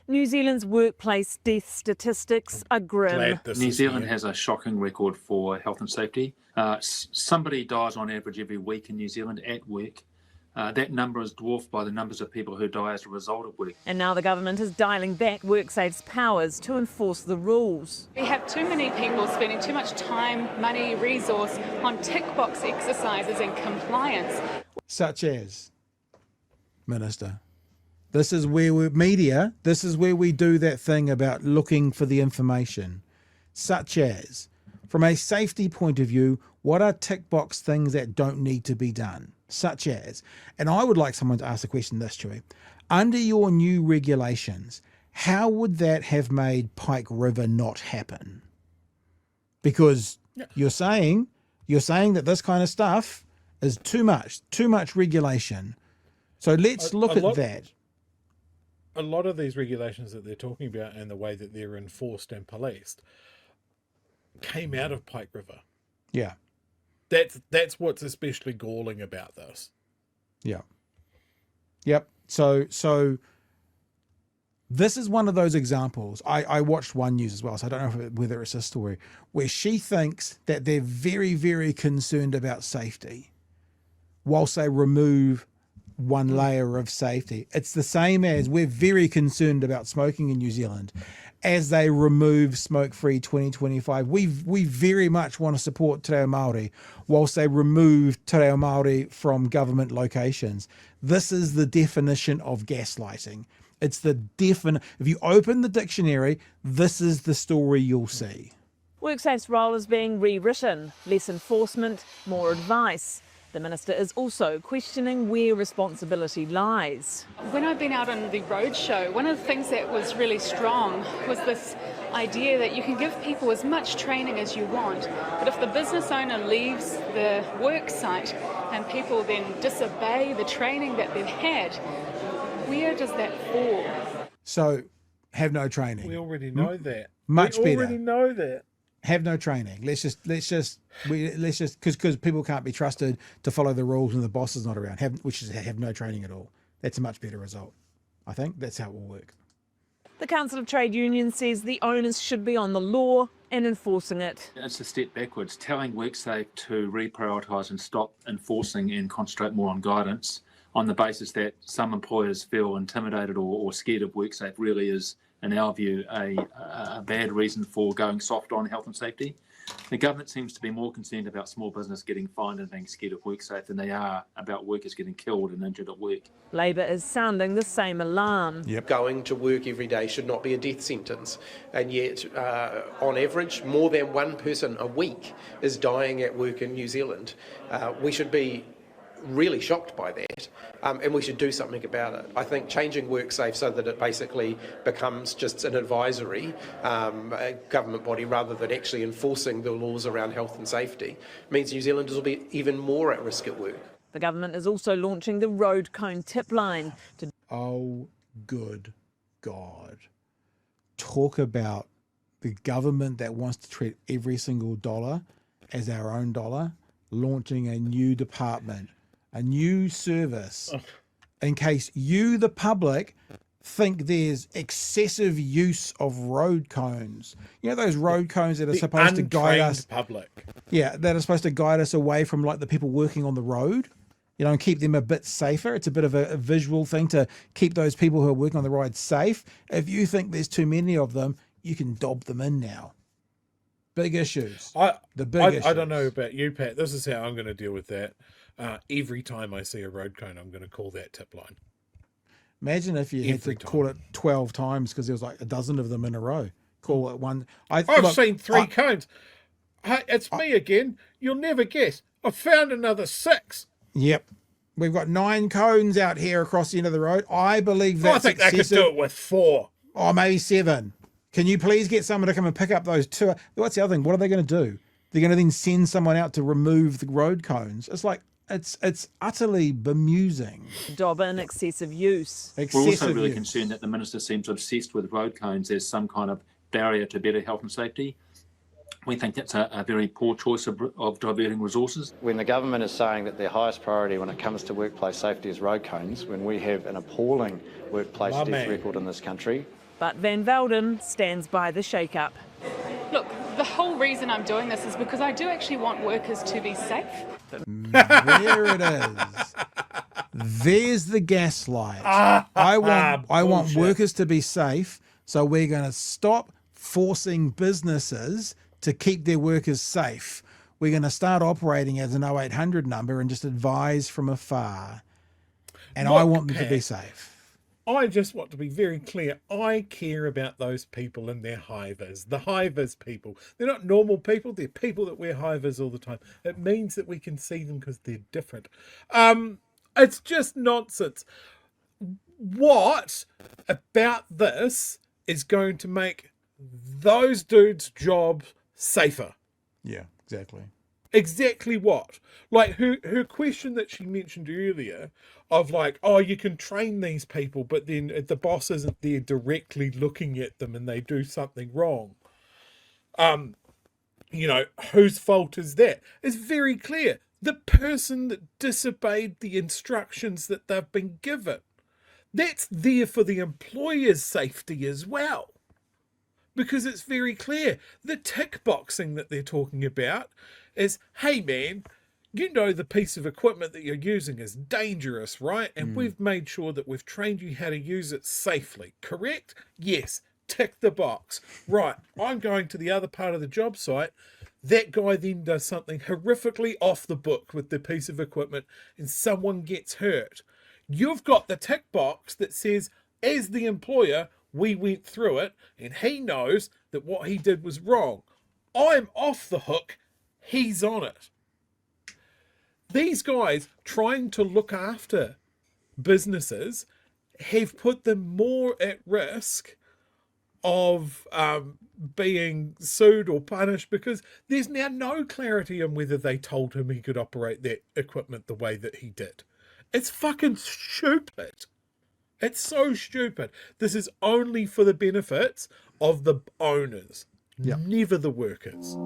New Zealand's workplace death statistics are grim. New Zealand has a shocking record for health and safety. Somebody dies on average every week in New Zealand at work. That number is dwarfed by the numbers of people who die as a result of work. And now the government is dialling back WorkSafe's powers to enforce the rules. We have too many people spending too much time, money, resource on tick box exercises and compliance. Such as, Minister, this is where this is where we do that thing about looking for the information. Such as, from a safety point of view, what are tick box things that don't need to be done? Such as, and I would like someone to ask the question this, Chewie, under your new regulations, how would that have made Pike River not happen? Because you're saying that this kind of stuff is too much regulation. So let's look at that. A lot of these regulations that they're talking about and the way that they're enforced and policed came out of Pike River. Yeah. That's what's especially galling about this. Yeah. Yep. So this is one of those examples. I watched One News as well, so I don't know whether it's a story where she thinks that they're very, very concerned about safety whilst they remove one layer of safety. It's the same as we're very concerned about smoking in New Zealand. As they remove smoke-free 2025, we very much want to support Te Reo Māori whilst they remove Te Reo Māori from government locations. This is the definition of gaslighting. It's the if you open the dictionary, this is the story you'll see. WorkSafe's role is being rewritten. Less enforcement, more advice. The Minister is also questioning where responsibility lies. When I've been out on the roadshow, one of the things that was really strong was this idea that you can give people as much training as you want, but if the business owner leaves the work site and people then disobey the training that they've had, where does that fall? So, have no training. We already know that. Much better. We already know that. Have no training. Let's just because people can't be trusted to follow the rules when the boss is not around. Have no training at all. That's a much better result. I think that's how it will work. The Council of Trade Unions says the onus should be on the law and enforcing it. It's a step backwards. Telling WorkSafe to reprioritise and stop enforcing and concentrate more on guidance on the basis that some employers feel intimidated or scared of WorkSafe really is, in our view, a bad reason for going soft on health and safety. The government seems to be more concerned about small business getting fined and being scared of WorkSafe than they are about workers getting killed and injured at work. Labor is sounding the same alarm. Yep. Going to work every day should not be a death sentence, and yet on average more than one person a week is dying at work in New Zealand. We should be really shocked by that, and we should do something about it. I think changing WorkSafe so that it basically becomes just an advisory government body rather than actually enforcing the laws around health and safety means New Zealanders will be even more at risk at work. The government is also launching the road cone tip line. Oh, good God. Talk about the government that wants to treat every single dollar as our own dollar, launching a new department, a new service, in case you, the public, think there's excessive use of road cones. You know those road cones that are supposed to guide us? Public. Yeah, that are supposed to guide us away from like the people working on the road, you know, and keep them a bit safer. It's a bit of a visual thing to keep those people who are working on the road safe. If you think there's too many of them, you can dob them in now. Big issues. I issues. don't know about you, Pat. This is how I'm going to deal with that. Every time I see a road cone, I'm going to call that tip line. Imagine if you had to call it 12 times because there was like a dozen of them in a row. Call it one. I've seen three cones. Hey, it's me again. You'll never guess. I found another 6. Yep. We've got 9 cones out here across the end of the road. I believe that's I think excessive. they could do it with 4. Oh, maybe 7. Can you please get someone to come and pick up those 2? What's the other thing? What are they going to do? They're going to then send someone out to remove the road cones. It's like, it's utterly bemusing. Dob in excessive use. We're also really concerned that the Minister seems obsessed with road cones as some kind of barrier to better health and safety. We think that's a very poor choice of diverting resources. When the government is saying that their highest priority when it comes to workplace safety is road cones, when we have an appalling workplace death record in this country, But Van Velden stands by the shake-up. Look, the whole reason I'm doing this is because I do actually want workers to be safe. There it is. There's the gaslight. I want bullshit. workers to be safe, so we're going to stop forcing businesses to keep their workers safe. We're going to start operating as an 0800 number and just advise from afar. And I want them to be safe. I just want to be very clear. I care about those people and their hivers. The hivers people. They're not normal people. They're people that wear hivers all the time. It means that we can see them because they're different. It's just nonsense. What about this is going to make those dudes' jobs safer? Yeah, exactly. Exactly what? Like her question that she mentioned earlier of like, oh, you can train these people, but then the boss isn't there directly looking at them and they do something wrong. You know, whose fault is that? It's very clear. The person that disobeyed the instructions that they've been given. That's there for the employer's safety as well. Because it's very clear. The tick boxing that they're talking about is, hey man, you know the piece of equipment that you're using is dangerous, right? And we've made sure that we've trained you how to use it safely, correct? Yes, tick the box. Right, I'm going to the other part of the job site. That guy then does something horrifically off the book with the piece of equipment and someone gets hurt. You've got the tick box that says, as the employer, we went through it and he knows that what he did was wrong. I'm off the hook. He's on it. These guys trying to look after businesses have put them more at risk of being sued or punished because there's now no clarity on whether they told him he could operate that equipment the way that he did. It's fucking stupid. It's so stupid. This is only for the benefits of the owners, never the workers.